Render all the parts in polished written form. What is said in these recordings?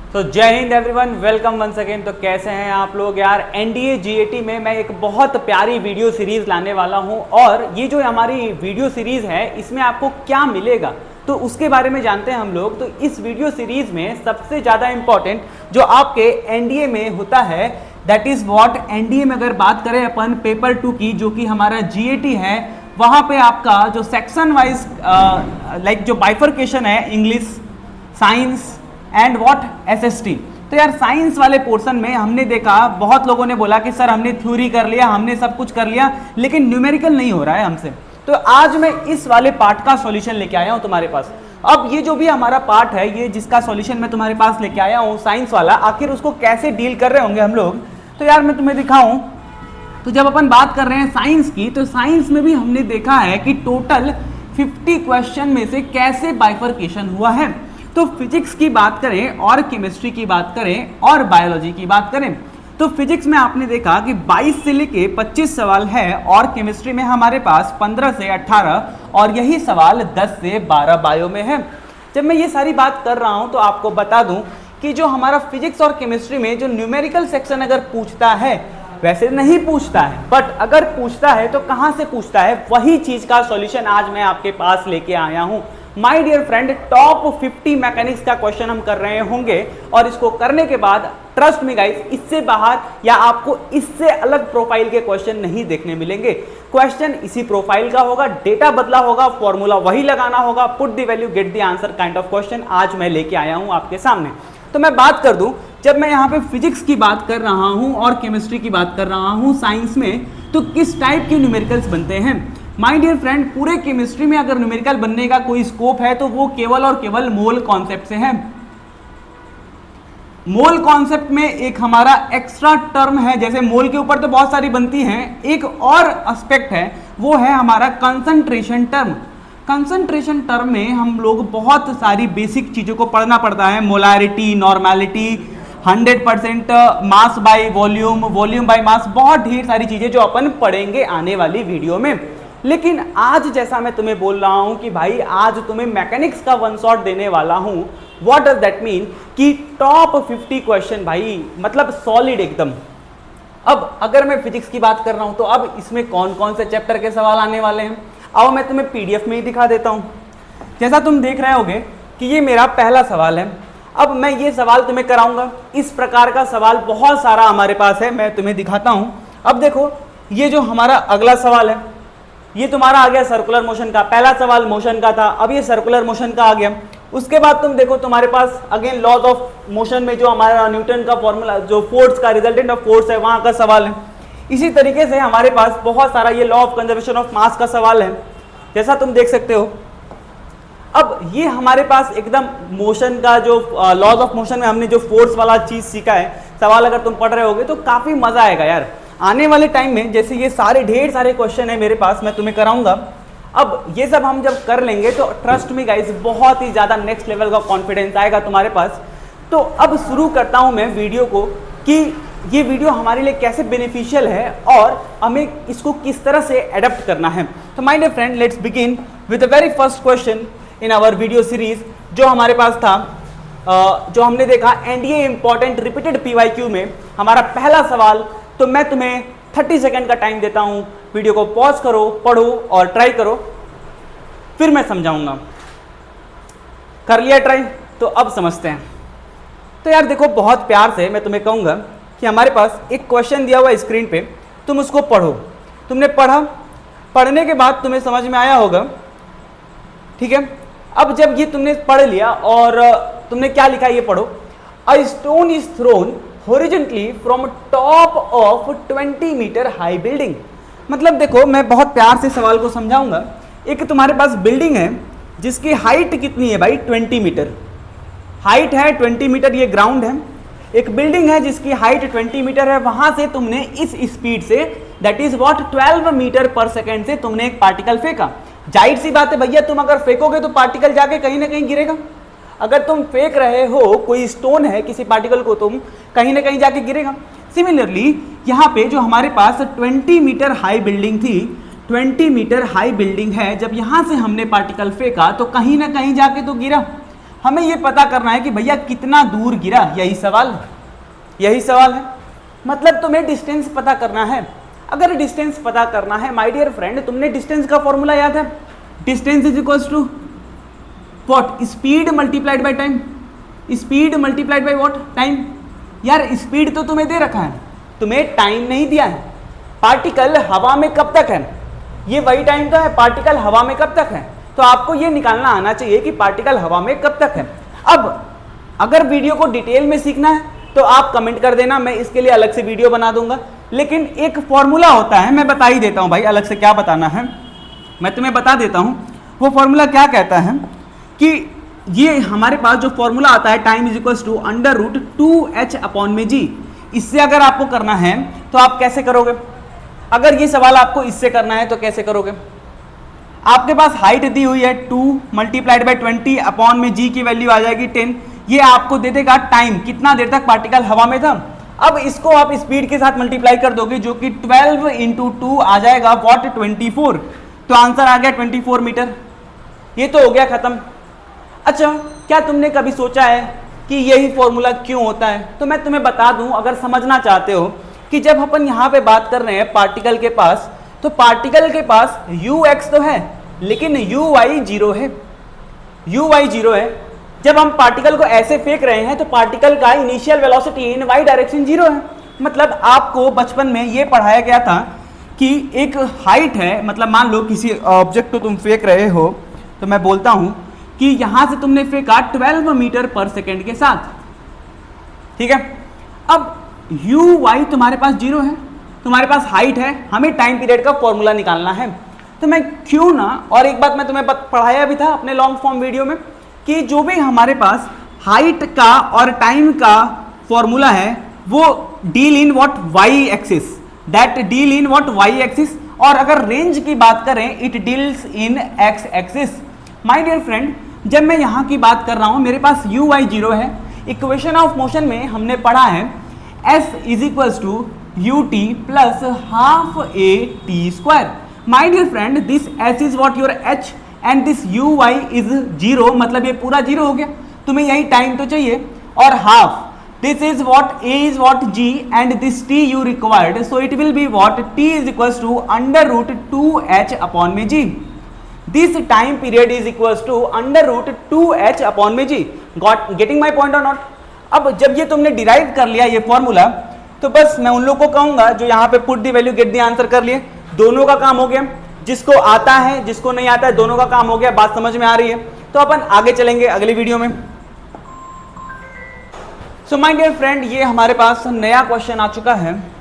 तो जय हिंद एवरीवन, वेलकम वंस अगेन। तो कैसे हैं आप लोग यार। एनडीए जीएटी में मैं एक बहुत प्यारी वीडियो सीरीज लाने वाला हूं और ये जो हमारी वीडियो सीरीज है इसमें आपको क्या मिलेगा तो उसके बारे में जानते हैं हम लोग। तो इस वीडियो सीरीज में सबसे ज़्यादा इंपॉर्टेंट जो आपके एनडीए में होता है दैट इज़ व्हाट। एनडीए में अगर बात करें अपन पेपर 2 की जो कि हमारा जीएटी है, वहाँ पे आपका जो सेक्शन वाइज लाइक जो बाइफर्केशन है English, science and what SST. तो यार साइंस वाले पोर्शन में हमने देखा बहुत लोगों ने बोला कि सर हमने थ्योरी कर लिया, हमने सब कुछ कर लिया, लेकिन न्यूमेरिकल नहीं हो रहा है हमसे। तो आज मैं इस वाले पार्ट का सॉल्यूशन लेके आया हूं तुम्हारे पास। अब ये जो भी हमारा पार्ट है, ये जिसका सॉल्यूशन मैं तुम्हारे पास लेके आया हूं साइंस वाला, आखिर उसको कैसे डील कर रहे होंगे हम लोग, तो यार मैं तुम्हें दिखाऊं। तो जब अपन बात कर रहे हैं साइंस की, तो साइंस में भी हमने देखा है कि टोटल 50 क्वेश्चन में से कैसे बाइफर्केशन हुआ है। तो फिजिक्स की बात करें और केमिस्ट्री की बात करें और बायोलॉजी की बात करें, तो फिजिक्स में आपने देखा कि 22 से लेके 25 सवाल है और केमिस्ट्री में हमारे पास 15 से 18 और यही सवाल 10 से 12 बायो में है। जब मैं ये सारी बात कर रहा हूं तो आपको बता दूं कि जो हमारा फिजिक्स और केमिस्ट्री में जो न्यूमेरिकल सेक्शन अगर पूछता है, वैसे नहीं पूछता है, बट अगर पूछता है तो कहां से पूछता है, वही चीज का सॉल्यूशन आज मैं आपके पास लेके आया हूं। My dear friend, top 50 mechanics का क्वेश्चन हम कर रहे होंगे और इसको करने के बाद ट्रस्ट मी गाइस, इससे बाहर या आपको इससे अलग प्रोफाइल के क्वेश्चन नहीं देखने मिलेंगे। क्वेश्चन इसी प्रोफाइल का होगा, डेटा बदला होगा, फॉर्मूला वही लगाना होगा, put the value get the answer kind of question आज मैं लेके आया हूं आपके सामने। तो मैं बात कर दूं, जब मैं यहाँ पे फिजिक्स की बात कर रहा हूं और केमिस्ट्री की बात कर रहा हूं साइंस में, तो किस टाइप के न्यूमेरिकल्स बनते हैं। माय डियर फ्रेंड, पूरे केमिस्ट्री में अगर न्यूमेरिकल बनने का कोई स्कोप है तो वो केवल और केवल मोल कॉन्सेप्ट से है। मोल कॉन्सेप्ट में एक हमारा एक्स्ट्रा टर्म है, जैसे मोल के ऊपर तो बहुत सारी बनती हैं, एक और एस्पेक्ट है वो है हमारा कंसंट्रेशन टर्म। कंसंट्रेशन टर्म में हम लोग बहुत सारी बेसिक चीज़ों को पढ़ना पड़ता है, molarity, normality, 100% mass by volume, volume by mass, बहुत ढेर सारी चीज़ें जो अपन पढ़ेंगे आने वाली वीडियो में। लेकिन आज जैसा मैं तुम्हें बोल रहा हूं कि भाई आज तुम्हें मैकेनिक्स का वन शॉट देने वाला हूं। व्हाट डज दैट मीन कि टॉप 50 क्वेश्चन भाई, मतलब सॉलिड एकदम। अब अगर मैं फिजिक्स की बात कर रहा हूं तो अब इसमें कौन कौन से चैप्टर के सवाल आने वाले हैं, आओ मैं तुम्हें पीडीएफ में ही दिखा देता हूं। जैसा तुम देख रहे होगे कि ये मेरा पहला सवाल है। अब मैं ये सवाल तुम्हें कराऊंगा, इस प्रकार का सवाल बहुत सारा हमारे पास है, मैं तुम्हें दिखाता हूं। अब देखो ये जो हमारा अगला सवाल है, ये तुम्हारा आ गया सर्कुलर मोशन का। पहला सवाल मोशन का था, अब ये सर्कुलर मोशन का आ गया। उसके बाद तुम देखो तुम्हारे पास अगेन लॉज ऑफ मोशन में जो हमारा न्यूटन का फॉर्मूला, जो फोर्स का रिजल्टेंट ऑफ फोर्स है, वहां का सवाल है। इसी तरीके से हमारे पास बहुत सारा ये law of conservation of mass का सवाल है, जैसा तुम देख सकते हो। अब ये हमारे पास एकदम मोशन का जो लॉज ऑफ मोशन में हमने जो फोर्स वाला चीज सीखा है, सवाल अगर तुम पढ़ रहे होगे तो काफी मजा आएगा यार आने वाले टाइम में। जैसे ये सारे ढेर सारे क्वेश्चन है मेरे पास, मैं तुम्हें कराऊंगा। अब ये सब हम जब कर लेंगे तो ट्रस्ट मी गाइस, बहुत ही ज्यादा नेक्स्ट लेवल का कॉन्फिडेंस आएगा तुम्हारे पास। तो अब शुरू करता हूं मैं वीडियो को कि ये वीडियो हमारे लिए कैसे बेनिफिशियल है और हमें इसको किस तरह से एडेप्ट करना है। तो my dear friend, let's begin with the very first question in our video series जो हमारे पास था, जो हमने देखा एनडीए इंपॉर्टेंट रिपीटेड पीवाईक्यू में हमारा पहला सवाल। तो मैं तुम्हें 30 सेकंड का टाइम देता हूं, वीडियो को पॉज करो, पढ़ो और ट्राई करो, फिर मैं समझाऊंगा। कर लिया ट्राई, तो अब समझते हैं। तो यार देखो, बहुत प्यार से मैं तुम्हें कहूंगा कि हमारे पास एक क्वेश्चन दिया हुआ है स्क्रीन पे, तुम उसको पढ़ो। तुमने पढ़ा, पढ़ने के बाद तुम्हें समझ में आया होगा, ठीक है। अब जब ये तुमने पढ़ लिया और तुमने क्या लिखा ये पढ़ो। A stone is thrown horizontally from top of 20 metre high building. मतलब देखो, मैं बहुत प्यार से सवाल को समझाऊंगा। एक तुम्हारे पास बिल्डिंग है जिसकी हाइट कितनी है भाई, 20 मीटर हाइट है, 20 मीटर ये ग्राउंड है। एक बिल्डिंग है जिसकी हाइट 20 मीटर है, वहां से तुमने इस स्पीड से, that is what 12 metre per second से तुमने एक पार्टिकल फेंका। जाहिर सी बात है भैया, तुम अगर फेंकोगे तो पार्टिकल जाके कहीं ना कहीं गिरेगा। अगर तुम फेंक रहे हो कोई स्टोन है, किसी पार्टिकल को, तुम कहीं ना कहीं जाके गिरेगा। सिमिलरली यहाँ पे जो हमारे पास 20 मीटर हाई बिल्डिंग थी, 20 मीटर हाई बिल्डिंग है, जब यहाँ से हमने पार्टिकल फेंका तो कहीं ना कहीं जाके तो गिरा। हमें ये पता करना है कि भैया कितना दूर गिरा, यही सवाल है। मतलब तुम्हें डिस्टेंस पता करना है। अगर डिस्टेंस पता करना है माय डियर फ्रेंड, तुमने डिस्टेंस का फॉर्मूला याद है, distance is equals to what, speed multiplied by time, speed multiplied by what, time. यार स्पीड तो तुम्हें दे रखा है, तुम्हें टाइम नहीं दिया है। पार्टिकल हवा में कब तक है, ये वही टाइम तो है, पार्टिकल हवा में कब तक है, तो आपको ये निकालना आना चाहिए कि पार्टिकल हवा में कब तक है। अब अगर वीडियो को डिटेल में सीखना है तो आप कमेंट कर देना, मैं इसके लिए अलग से वीडियो बना दूंगा। लेकिन एक फॉर्मूला होता है, मैं बता ही देता हूं भाई, अलग से क्या बताना है मैं तुम्हें बता देता हूं। वो फॉर्मूला क्या कहता है कि ये हमारे पास जो फॉर्मूला आता है, time is equals to under root 2h upon में जी। इससे अगर आपको करना है तो आप कैसे करोगे, अगर ये सवाल आपको इससे करना है तो कैसे करोगे। आपके पास हाइट दी हुई है 2 मल्टीप्लाइड बाई 20 अपॉन में जी की वैल्यू आ जाएगी 10। ये आपको दे देगा टाइम, कितना देर तक पार्टिकल हवा में था। अब इसको आप स्पीड के साथ मल्टीप्लाई कर दोगे, जो कि 12 इंटू 2 आ जाएगा वॉट 24, तो आंसर आ गया 24 मीटर। ये तो हो गया खत्म। अच्छा, क्या तुमने कभी सोचा है कि यही फॉर्मूला क्यों होता है? तो मैं तुम्हें बता दूं, अगर समझना चाहते हो कि जब अपन यहाँ पे बात कर रहे हैं पार्टिकल के पास, तो पार्टिकल के पास ux तो है लेकिन uy जीरो है, uy जीरो है। जब हम पार्टिकल को ऐसे फेंक रहे हैं तो पार्टिकल का इनिशियल वेलोसिटी इन y डायरेक्शन जीरो है। मतलब आपको बचपन में ये पढ़ाया गया था कि एक हाइट है, मतलब मान लो किसी ऑब्जेक्ट को तुम फेंक रहे हो, तो मैं बोलता हूं कि यहां से तुमने फेंका 12 मीटर पर सेकेंड के साथ, ठीक है। अब uy तुम्हारे पास जीरो है, तुम्हारे पास हाइट है, हमें टाइम पीरियड का फॉर्मूला निकालना है। तो मैं क्यों ना, और एक बात मैं तुम्हें पढ़ाया भी था अपने लॉन्ग फॉर्म वीडियो में, कि जो भी हमारे पास हाइट का और टाइम का फॉर्मूला है वो deal in what Y axis, that deal in what Y axis, और अगर रेंज की बात करें it deals in X axis. My dear friend, जब मैं यहाँ की बात कर रहा हूँ मेरे पास यू वाई जीरो है। इक्वेशन ऑफ मोशन में हमने पढ़ा है S is equals to U T plus half A T square. My dear friend, this S is what your H and this U Y is zero, मतलब ये पूरा zero हो गया। तुम्हें यही टाइम तो चाहिए, और half this is what a is what g and this t you required, so it will be what t is equals to under root 2h upon में g. This time period is equals to under root 2h upon में g. Got getting my point or not? अब जब ये तुमने derive कर लिया ये formula, तो बस मैं उन लोगों को कहूंगा जो यहाँ पे put the value get the answer कर लिए, दोनों का काम हो गया। जिसको आता है जिसको नहीं आता है दोनों का काम हो गया। बात समझ में आ रही है? तो अपन आगे चलेंगे अगली वीडियो में। सो माय डियर फ्रेंड, ये हमारे पास नया क्वेश्चन आ चुका है।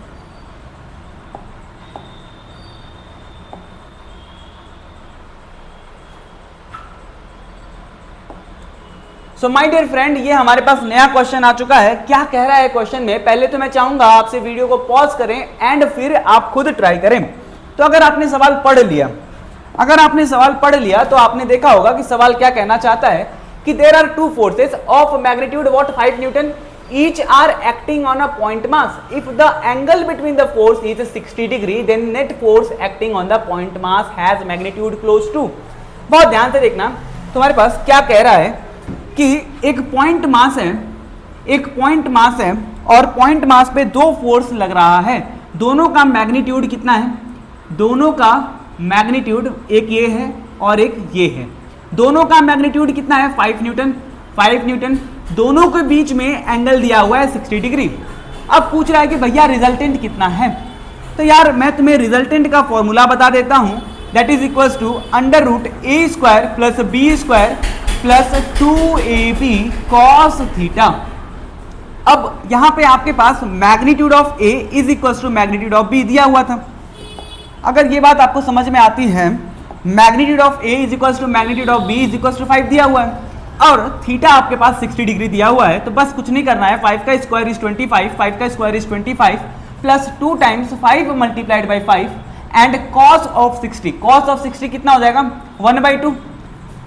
सो माय डियर फ्रेंड, ये हमारे पास नया क्वेश्चन आ चुका है। क्या कह रहा है क्वेश्चन में? पहले तो मैं चाहूंगा आपसे वीडियो को पॉज करें एंड फिर आप खुद ट्राई करें। तो अगर आपने सवाल पढ़ लिया, तो आपने देखा होगा कि सवाल क्या कहना चाहता है कि there are two forces of magnitude what 5 newton, each are acting on a point mass. If the angle between the force is 60 degree, then net force acting on the point mass has magnitude close to. बहुत ध्यान से देखना, तुम्हारे पास क्या कह रहा है कि एक पॉइंट मास है और पॉइंट मास पे दो फोर्स लग रहा है। दोनों का मैग्नीट्यूड कितना है? दोनों का मैग्नीट्यूड एक ये है और एक ये है। दोनों का मैग्नीट्यूड कितना है? 5 न्यूटन। दोनों के बीच में एंगल दिया हुआ है 60 डिग्री। अब पूछ रहा है कि भैया रिजल्टेंट कितना है? तो यार मैं तुम्हें रिजल्टेंट का फॉर्मूला बता देता हूं, that is equals to under root a square plus b square plus 2ab cos theta. अब यहां पे आपके पास magnitude of A is equals to magnitude of b दिया हुआ था। अगर ये बात आपको समझ में आती है, magnitude of A is equals to magnitude of B is equals to 5 दिया हुआ है और थीटा आपके पास 60 डिग्री दिया हुआ है। तो बस कुछ नहीं करना है, 5 का स्क्वायर इज 25, 5 का square is 25 plus 2 times 5 multiplied by 5 and cos of 60 कितना हो जाएगा? 1/2।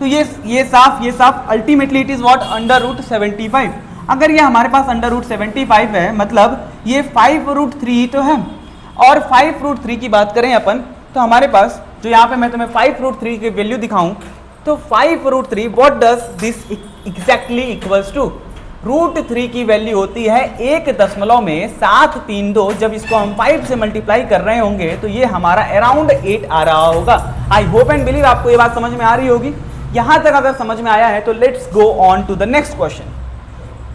तो ये साफ ultimately it is what under root 75। अगर ये हमारे पास अंडर रूट 75 है, मतलब ये 5√3 तो है। और 5√3 की बात करें अपन, तो हमारे पास जो यहाँ पे मैं तुम्हें 5√3 की वैल्यू दिखाऊं, तो 5√3 what does this exactly equals to √3 की वैल्यू होती है 1.732। जब इसको हम 5 से मल्टीप्लाई कर रहे होंगे तो ये हमारा अराउंड 8 आ रहा होगा। आई होप एंड बिलीव आपको ये बात समझ में आ रही होगी। यहां तक अगर समझ में आया है तो let's go on to the next question.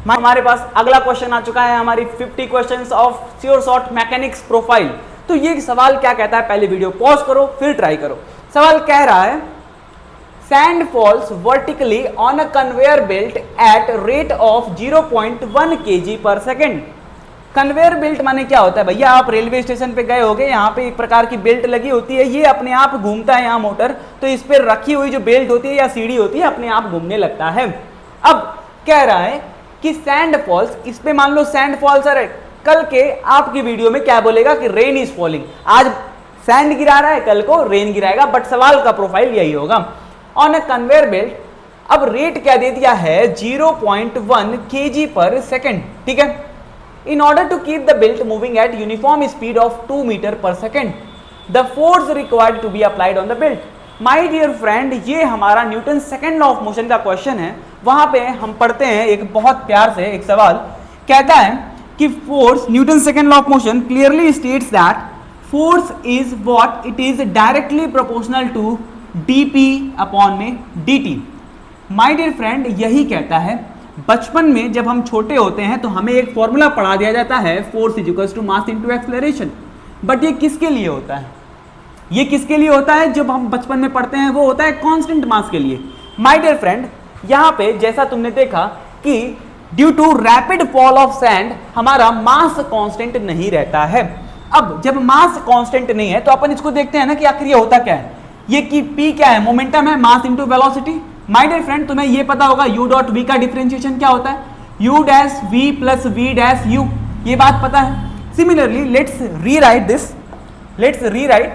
हमारे पास अगला क्वेश्चन आ चुका है, हमारी 50 questions of sure short mechanics profile. तो ये सवाल क्या कहता है, पहले वीडियो पॉज करो फिर ट्राई करो। सवाल कह रहा है sand falls vertically on a conveyor belt at rate of 0.1 kg per second। Conveyor belt माने क्या होता है भैया, आप रेलवे स्टेशन पे गए होगे, यहाँ पे एक प्रकार की बेल्ट लगी होती है, ये अपने आप घूमता है यहाँ मोटर, तो इस पे रखी हुई जो बेल्ट होती है या सीढ़ी होती है अपने आप घूमने लगता है। अब कह रहा है कि सैंड फॉल्स, इस पे मान लो सैंड फॉल्स है, कल के आपकी वीडियो में क्या बोलेगा कि रेन इज फॉलिंग। आज सैंड गिरा रहा है, कल को रेन गिराएगा, बट सवाल का प्रोफाइल यही होगा। ऑन अ कन्वेयर बेल्ट, अब रेट क्या दे दिया है 0.1 kg पर सेकेंड, ठीक है। In order to keep the belt moving at uniform speed of 2 metre per second, the force required to be applied on the belt. My dear friend, ये हमारा Newton second law of motion का question है। वहां पे हम पढ़ते हैं एक बहुत प्यार से एक सवाल, कहता है कि force, Newton second law of motion clearly states that force is what it is directly proportional to dp upon में dt। माय डियर फ्रेंड, यही कहता है बचपन में जब हम छोटे होते हैं तो हमें एक फॉर्मूला पढ़ा दिया जाता है, force is equals to mass into acceleration. But ये किसके लिए होता है, ये किसके लिए होता है जब हम बचपन में पढ़ते हैं, वो होता है कांस्टेंट मास के लिए। माय डियर फ्रेंड, यहाँ पे जैसा तुमने देखा कि due to rapid fall of sand हमारा मास कांस्टेंट नहीं रहता है। अब जब मास कांस्टेंट नहीं है तो अपन इसको देखते हैं ना कि आखिर ये होता क्या है। ये कि P क्या है, मोमेंटम है, mass into velocity. My dear friend, तुम्हें ये पता होगा U डॉट V का डिफरेंशिएशन क्या होता है, U dash V plus V dash U, ये बात पता है। Similarly let's rewrite this, let's rewrite.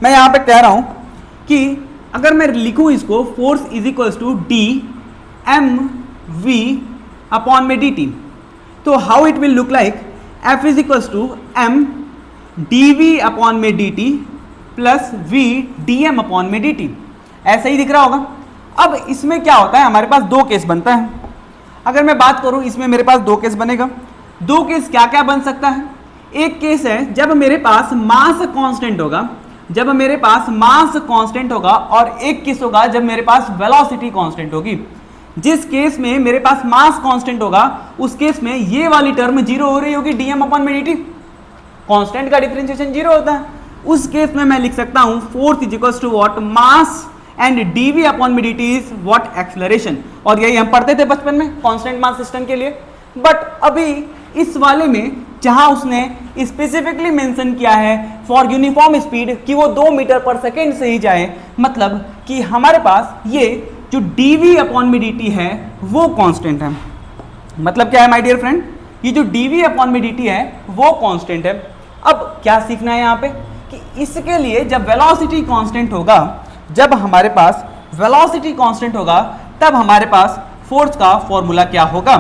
मैं यहां पे कह रहा हूं कि अगर मैं लिखूं इसको, force is equals to D mv upon में dt, तो how it will look like, F is equals to m dv upon में dt plus v dm upon में dt। ऐसा ही दिख रहा होगा। अब इसमें क्या होता है, हमारे पास दो केस बनता है। अगर मैं बात करूं, इसमें मेरे पास दो केस बनेगा। दो केस क्या क्या बन सकता है, एक केस है जब मेरे पास मास कांस्टेंट होगा, जब मेरे पास मास कांस्टेंट होगा, और एक केस होगा जब मेरे पास वेलोसिटी कांस्टेंट होगी। जिस केस में मेरे पास मास कांस्टेंट होगा उस केस में ये वाली टर्म जीरो हो रही होगी, dm अपॉन में dt। कांस्टेंट का डिफरेंशिएशन जीरो होता है। उस केस में मैं लिख सकता हूं force is equals to what, mass and dv upon में dt इज व्हाट, एक्सेलरेशन। और यही हम पढ़ते थे बचपन में कांस्टेंट मास सिस्टम के लिए। बट अभी इस वाले में जहां उसने स्पेसिफिकली मेंशन किया है फॉर यूनिफॉर्म स्पीड कि वो 2 मीटर पर सेकेंड से ही जाए, मतलब कि हमारे पास ये जो dv अपॉन में dt है वो कांस्टेंट है। मतलब क्या है माय डियर फ्रेंड, ये जो dv अपॉन में dt है वो कांस्टेंट है। अब क्या सीखना है यहाँ पे कि इसके लिए जब वेलोसिटी कांस्टेंट होगा, जब हमारे पास वेलोसिटी कांस्टेंट होगा, तब हमारे पास फोर्स का फॉर्मूला क्या होगा,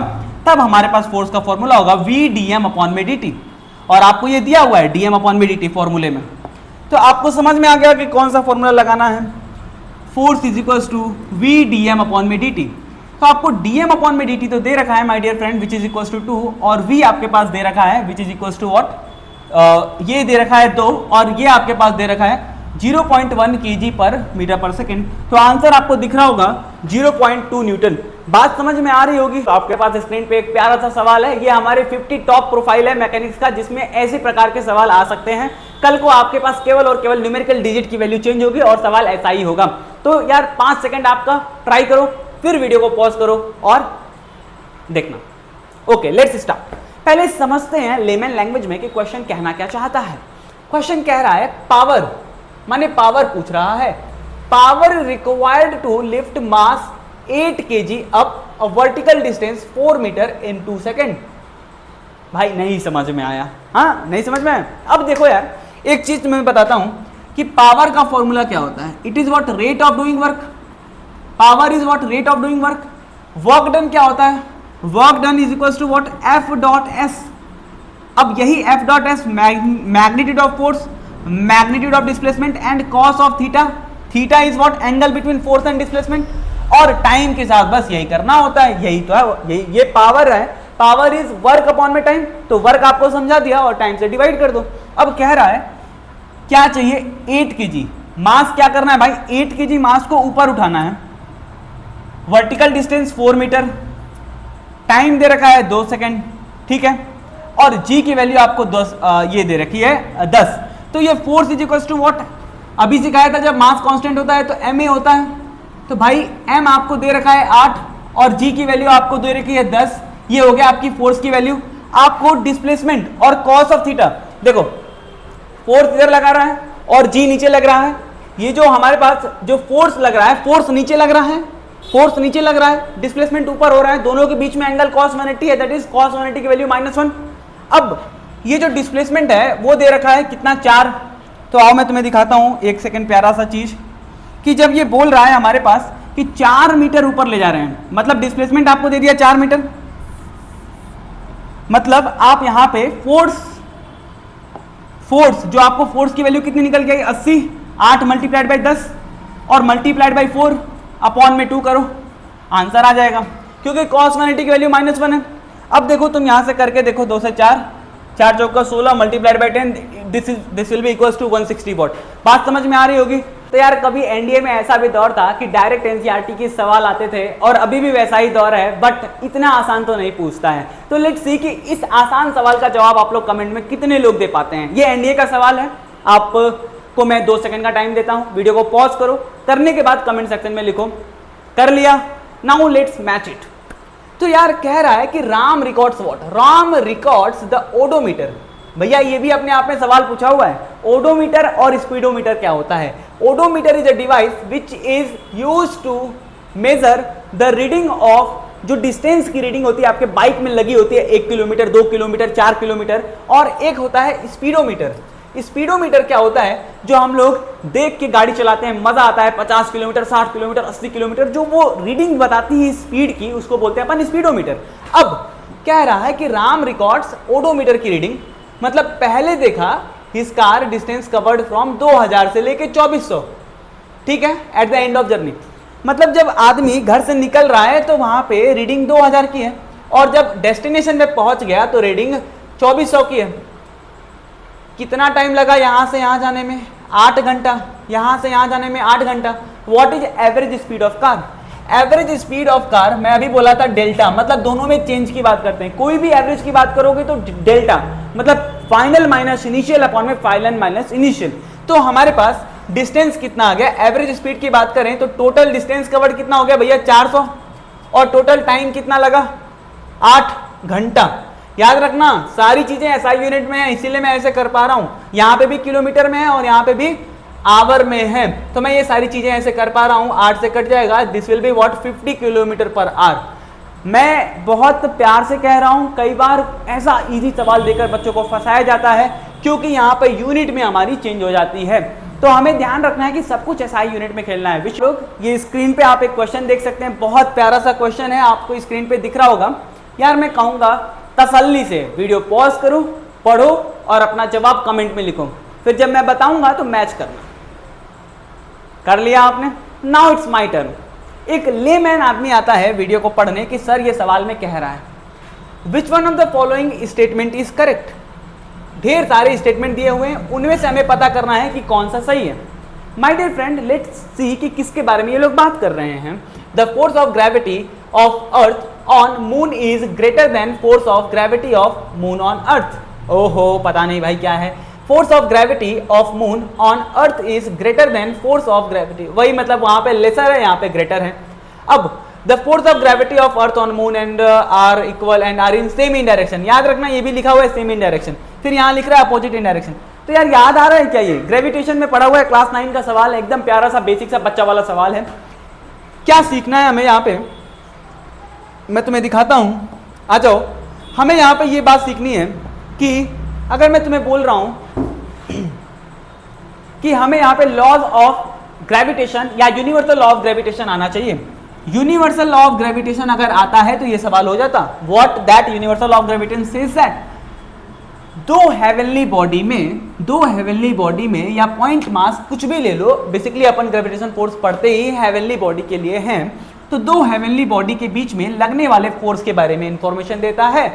तब हमारे पास फोर्स का फॉर्मूला होगा v dm अपॉन में dt। और आपको ये दिया हुआ है dm अपॉन में dt फॉर्मूले में, तो आपको समझ में आ गया कि कौन सा फॉर्मूला लगाना है। Force is equals to v dm upon में dt। तो आपको dm अपॉन में dt तो दे रखा है my dear friend, which is equals to 2, और v आपके पास दे रखा है which is equals to what, ये दे रखा है 2, और ये आपके पास दे रखा है 0.1 kg पर मीटर पर सेकेंड। तो आंसर आपको दिख रहा होगा 0.2 न्यूटन। बात समझ में आ रही होगी। तो आपके पास स्क्रीन पे एक प्यारा सा सवाल है, ये हमारे 50 टॉप प्रोफाइल है मैकेनिक्स का, जिसमें ऐसे प्रकार के सवाल आ सकते हैं। कल को आपके पास केवल और केवल न्यूमेरिकल डिजिट की वैल्यू चेंज होगी और सवाल ऐसा ही होगा। तो यार 5 सेकंड आपका ट्राई करो, फिर वीडियो को पॉज करो और देखना। Okay, let's start. पहले समझते हैं लेमन लैंग्वेज में कि क्वेश्चन कहना क्या चाहता है। क्वेश्चन कह रहा है पावर, माने पावर पूछ रहा है, power required to lift mass 8 kg up a vertical distance 4 metre in 2 second. भाई नहीं समझ में आया, हाँ नहीं समझ में आया। अब देखो यार, एक चीज मैं बताता हूं कि पावर का फॉर्मूला क्या होता है। It is what, rate of doing work. Power is what, rate of doing work. Work done क्या होता है, work done is equal to what, F dot S. अब यही F dot S magnitude of force, magnitude of displacement and cos of theta. Theta is what, angle between force and displacement. और time के साथ बस यही करना होता है, यही तो है, यही ये पावर है। पावर इज वर्क अपॉन में टाइम, तो वर्क आपको समझा दिया और टाइम से डिवाइड कर दो। अब कह रहा है क्या चाहिए, 8 kg मास। क्या करना है भाई, 8 kg मास को ऊपर उठाना है, वर्टिकल डिस्टेंस 4 मीटर, टाइम दे रखा है 2 सेकेंड, ठीक है, और जी की वैल्यू आपको 10 ये दे रखी है 10। तो ये force is equal to what, अभी सिखाया था जब मास कांस्टेंट होता है तो एम ए होता है, तो भाई एम आपको दे रखा है 8 और जी की वैल्यू आपको दे रखी है 10। ये हो गया आपकी फोर्स की वैल्यू। आपको डिस्प्लेसमेंट और कॉस ऑफ थीटा, देखो फोर्स इधर लगा रहा है और जी नीचे लग रहा है, ये जो हमारे पास जो फोर्स लग रहा है, फोर्स नीचे लग रहा है, फोर्स नीचे लग रहा है, डिस्प्लेसमेंट ऊपर हो रहा है, दोनों के बीच में एंगल cos 180 है, दैट इज cos 180 की वैल्यू -1। अब ये जो डिस्प्लेसमेंट है वो दे रखा है कितना, 4। तो आओ मैं तुम्हें दिखाता हूं एक सेकंड प्यारा सा चीज, कि जब ये बोल रहा है हमारे पास कि 4 मीटर ऊपर ले जा रहे हैं, मतलब डिस्प्लेसमेंट आपको दे दिया 4 मीटर, मतलब आप यहां पे फोर्स जो आपको फोर्स की वैल्यू कितनी निकल गई 80, 8 मल्टीप्लाइड बाई 10 और मल्टीप्लाइड बाई 4 अपॉन में 2 करो, आंसर आ जाएगा, क्योंकि cos 180 की वैल्यू -1 है। अब देखो तुम यहां से करके देखो, 2 से 4, 4 चौका 16 multiplied by 10, this will be equals to 160 watt. बात समझ में आ रही होगी। तो यार कभी एनडीए में ऐसा भी दौर था कि डायरेक्ट एनसीईआरटी के सवाल आते थे, और अभी भी वैसा ही दौर है, बट इतना आसान तो नहीं पूछता है। तो लेट्स सी कि इस आसान सवाल का जवाब आप लोग कमेंट में कितने लोग दे पाते हैं। ये एनडीए का सवाल है, आपको मैं 2 सेकंड का टाइम देता हूं, वीडियो को पॉज करो, करने के बाद कमेंट सेक्शन में लिखो कर लिया। Now let's match it. तो यार कह रहा है कि Ram records what, Ram records the odometer. भैया ये भी अपने आप में सवाल पूछा हुआ है, ओडोमीटर और स्पीडोमीटर क्या होता है। Odometer is a device which is used to measure the reading of, जो डिस्टेंस की रीडिंग होती है आपके बाइक में लगी होती है, 1 किलोमीटर, 2 किलोमीटर, 4 किलोमीटर, और एक होता है स्पीडोमीटर। स्पीडोमीटर क्या होता है, जो हम लोग देख के गाड़ी चलाते हैं, मजा आता है, 50 किलोमीटर, 60 किलोमीटर, 80 किलोमीटर, जो वो रीडिंग बताती है स्पीड की, उसको बोलते हैं अपन स्पीडोमीटर। अब कह रहा है कि राम रिकॉर्ड्स ओडोमीटर की रीडिंग, मतलब पहले देखा his car distance covered from 2000 से लेके 2400, ठीक है, at the end of journey. मतलब जब आदमी घर से निकल रहा है तो वहां पे रीडिंग 2000 की है, और जब डेस्टिनेशन में पहुंच गया तो रीडिंग 2400 की है। कितना टाइम लगा यहां से यहां जाने में, 8 घंटा, यहां से यहां जाने में 8 घंटा। What is average speed of car, average speed of car, मैं अभी बोला था डेल्टा, मतलब दोनों में चेंज की बात करते हैं, कोई भी एवरेज की बात करोगे तो डेल्टा, मतलब फाइनल माइनस इनिशियल अपॉन में फाइनल माइनस इनिशियल। तो हमारे पास डिस्टेंस कितना आ गया, एवरेज स्पीड की बात करें तो टोटल डिस्टेंस कवर्ड कितना हो गया भैया 400, और टोटल टाइम कितना लगा 8 घंटा। याद रखना सारी चीजें एसआई यूनिट में है, इसीलिए मैं ऐसे कर पा रहा हूं, यहां पे भी किलोमीटर में है और यहां पे भी आवर में है, तो मैं ये सारी चीजें ऐसे कर पा रहा हूं। 8 से कट जाएगा, this will be what 50 kilometre per hour. मैं बहुत प्यार से कह रहा हूं, कई बार ऐसा इजी सवाल देकर बच्चों को फंसाया जाता है, क्योंकि यहाँ पे यूनिट में हमारी चेंज हो जाती है। तो हमें ध्यान रखना है कि सब कुछ एसआई यूनिट में खेलना है। विच लोग, ये स्क्रीन पे आप एक क्वेश्चन देख सकते हैं, बहुत प्यारा सा क्वेश्चन है, आपको स्क्रीन पे दिख रहा होगा। यार मैं कहूंगा तसल्ली से वीडियो पॉज करो, पढ़ो और अपना जवाब कमेंट में लिखो, फिर जब मैं बताऊंगा तो मैच करना। कर लिया आपने? Now it's my turn. एक लेमैन आदमी आता है वीडियो को पढ़ने कि सर ये सवाल में कह रहा है which one of the following statement is correct. ढेर सारे स्टेटमेंट दिए हुए हैं, उनमें से हमें पता करना है कि कौन सा सही है। My dear friend, let's see कि किसके बारे में ये लोग बात कर रहे हैं। The force of gravity of earth on moon is greater than force of gravity of moon on अर्थ। ओहो, पता नहीं भाई क्या है। Force of gravity of moon on earth is greater than force of gravity, वही मतलब वहां पे लेसर है, यहाँ पे ग्रेटर है। अब the force of gravity of earth on moon and are equal and are in same in direction. याद रखना ये भी लिखा हुआ है सेम इन डायरेक्शन, फिर यहाँ लिख रहा है अपोजिट इन डायरेक्शन। तो यार याद आ रहा है क्या, ये ग्रेविटेशन में पढ़ा हुआ है, क्लास 9 का सवाल है, एकदम प्यारा सा बेसिक सा बच्चा वाला सवाल है। क्या सीखना है हमें यहाँ पे, मैं तुम्हें दिखाता हूं, आ जाओ। हमें यहाँ पे ये बात सीखनी है कि अगर मैं तुम्हें बोल रहा हूं कि हमें यहाँ पे लॉज ऑफ ग्रेविटेशन या यूनिवर्सल लॉ ऑफ ग्रेविटेशन आना चाहिए। यूनिवर्सल लॉ ऑफ ग्रेविटेशन अगर आता है तो ये सवाल हो जाता, what that universal law of gravitation says that दो हेवनली बॉडी में या पॉइंट मास कुछ भी ले लो, बेसिकली अपन ग्रेविटेशन फोर्स पढ़ते ही हेवनली बॉडी के लिए हैं, तो दो हेवनली बॉडी के बीच में लगने वाले फोर्स के बारे में इंफॉर्मेशन देता है।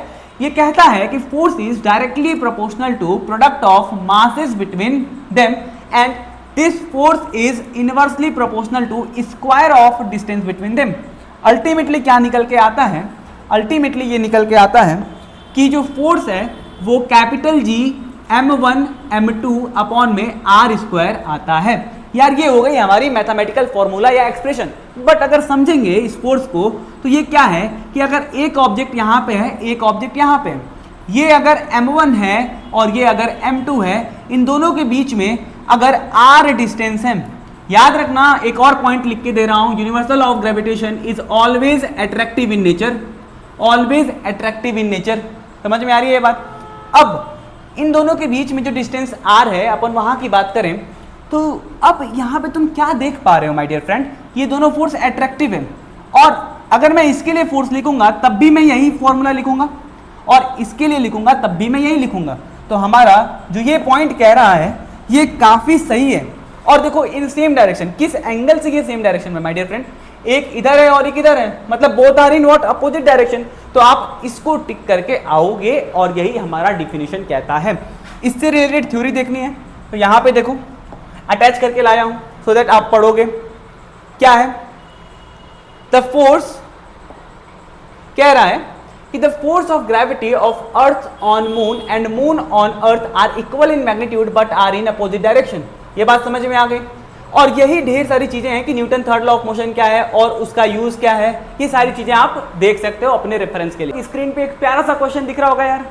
ये कहता है कि force is directly proportional to product of masses between them and this force is inversely proportional to square of distance between them. Ultimately क्या निकल के आता है? अल्टीमेटली ये निकल के आता है कि जो फोर्स है वो capital G m1 m2 upon में r स्क्वायर आता है। यार ये हो गई हमारी मैथमेटिकल फॉर्मूला या एक्सप्रेशन। बट अगर समझेंगे इस फोर्स को तो ये क्या है कि अगर एक ऑब्जेक्ट यहाँ पे है, एक ऑब्जेक्ट यहाँ पे है, ये अगर m1 है और ये अगर m2 है, इन दोनों के बीच में अगर r डिस्टेंस है, याद रखना एक और पॉइंट लिख के दे रहा हूं, universal of gravitation is always attractive in nature, always attractive in nature. समझ में आ रही है ये बात? अब इन दोनों के बीच में जो डिस्टेंस r है, अपन वहां की बात करें तो अब यहाँ पे तुम क्या देख पा रहे हो माय डियर फ्रेंड, ये दोनों फोर्स अट्रैक्टिव है। और अगर मैं इसके लिए फोर्स लिखूंगा तब भी मैं यही फॉर्मूला लिखूंगा और इसके लिए लिखूंगा तब भी मैं यही लिखूंगा। तो हमारा जो ये पॉइंट कह रहा है ये काफी सही है। और देखो इन सेम डायरेक्शन, किस एंगल से ये सेम डायरेक्शन में माय डियर फ्रेंड, एक इधर है और एक इधर है, मतलब both are in what opposite direction. तो आप इसको टिक करके आओगे और यही हमारा डिफिनेशन कहता है। इससे रिलेटेड थ्योरी देखनी है तो यहाँ पे देखो अटैच करके लाया हूं सो दैट आप पढ़ोगे। क्या है? द फोर्स कह रहा है कि the force of gravity of earth on moon and moon on earth are equal in magnitude but are in opposite direction. ये बात समझ में आ गई। और यही ढेर सारी चीजें हैं कि Newton third law of motion क्या है और उसका यूज क्या है, ये सारी चीजें आप देख सकते हो अपने रेफरेंस के लिए। स्क्रीन पे एक प्यारा सा क्वेश्चन दिख रहा होगा यार।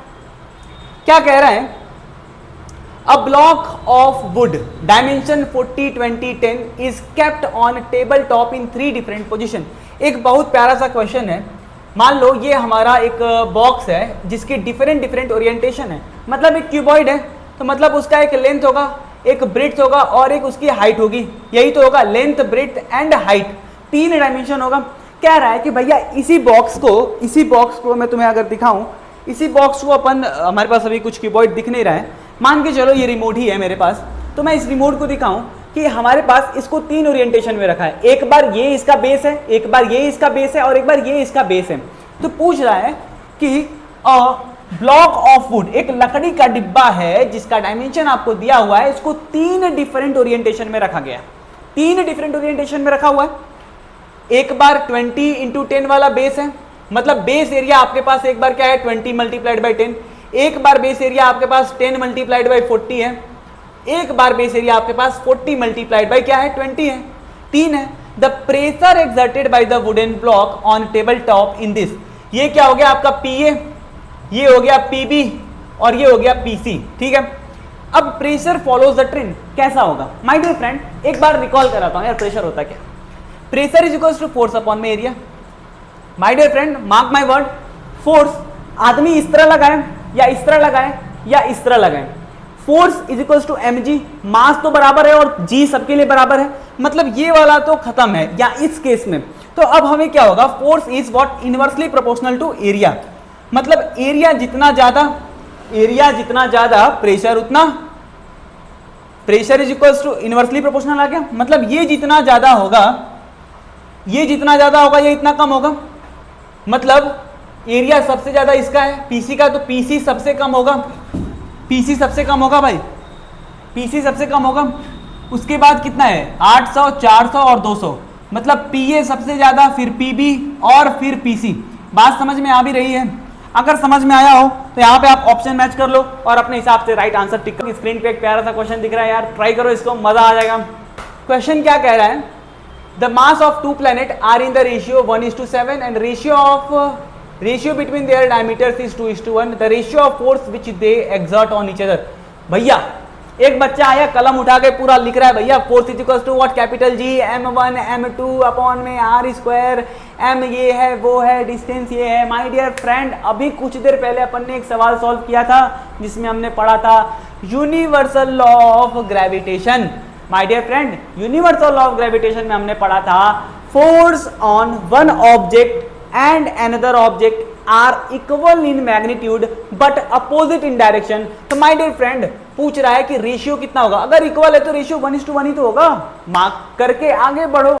क्या कह रहा है? A block of wood dimension 40, 20, 10 is kept on table top in 3 different position। एक बहुत प्यारा सा क्वेश्चन है। मान लो ये हमारा एक बॉक्स है जिसकी डिफरेंट ओरिएंटेशन है, मतलब एक क्यूबॉइड है तो मतलब उसका एक लेंथ होगा, एक ब्रेड्थ होगा और एक उसकी हाइट होगी। यही तो होगा, length breadth and height, 3 dimension होगा। कह रहा है कि भैया इसी बॉक्स को मैं तुम्हें अगर दिखाऊं, इसी बॉक्स को अपन, हमारे पास अभी कुछ कीबोर्ड दिख नहीं रहा है, मान के चलो ये रिमोट ही है मेरे पास, तो मैं इस रिमोट को दिखाऊं कि हमारे पास इसको 3 ओरिएंटेशन में रखा है। एक बार ये इसका बेस है, एक बार ये इसका बेस है और एक बार ये इसका बेस है। तो पूछ रहा है कि ब्लॉक ऑफ वुड, एक लकड़ी का डिब्बा है जिसका डायमेंशन आपको दिया हुआ है, इसको 3 डिफरेंट ओरिएंटेशन में रखा गया, 3 डिफरेंट ओरिएंटेशन में रखा हुआ है। एक बार 20 × 10 वाला बेस है, मतलब बेस एरिया आपके पास एक बार क्या है 20 × 10, एक बार बेस एरिया आपके पास 10 × 40 है, एक बार बेस एरिया आपके पास 40 × क्या है 20 है, 3 है। The pressure exerted by the wooden block on table top in this, ये क्या हो गया आपका PA, ये हो गया PB और ये हो गया PC। ठीक है, अब प्रेशर फॉलोज द ट्रेंड कैसा होगा माय डियर फ्रेंड, एक बार रिकॉल कराता हूं यार प्रेशर होता क्या। Pressure is equals to force upon में area. My dear friend mark my word, force आदमी इस तरह लगाए या इस तरह लगाए या इस तरह लगाए, force is equals to mg, mass तो बराबर है और g सबके लिए बराबर है, मतलब ये वाला तो खत्म है या इस केस में। तो अब हमें क्या होगा, force is what inversely proportional to area, मतलब एरिया जितना ज्यादा प्रेशर उतना, pressure is equals to inversely proportional आ गया, मतलब ये जितना ज्यादा होगा ये इतना कम होगा, मतलब एरिया सबसे ज्यादा इसका है PC का, तो PC सबसे कम होगा, PC सबसे कम होगा भाई, PC सबसे कम होगा। उसके बाद कितना है 800, 400 और 200, मतलब PA सबसे ज्यादा, फिर PB और फिर PC। बात समझ में आ भी रही है? अगर समझ में आया हो तो यहाँ पे आप ऑप्शन मैच कर लो और अपने हिसाब से राइट आंसर टिक करो। स्क्रीन पे एक प्यारा सा क्वेश्चन दिख रहा है यार, ट्राई करो इसको, मजा आ जाएगा। क्वेश्चन क्या कह रहा है, the mass of 2 planet are in the ratio 1:7 and ratio between their diameters is 2:1, the ratio of force which they exert on each other. भैया एक बच्चा आया कलम उठा के पूरा लिख रहा है, भैया force is equals to what, capital G m1 m2 upon में r स्क्वायर, m ये है वो है, डिस्टेंस ये है। माय डियर फ्रेंड अभी कुछ देर पहले अपन ने एक सवाल सॉल्व किया था जिसमें हमने पढ़ा था universal law of gravitation. My dear friend universal law of gravitation में हमने पढ़ा था force on one object and another object are equal in magnitude but opposite in direction। तो my dear friend पूछ रहा है कि रेशियो कितना होगा, अगर इक्वल है तो रेशियो 1:1 ही तो होगा, मार्क करके आगे बढ़ो।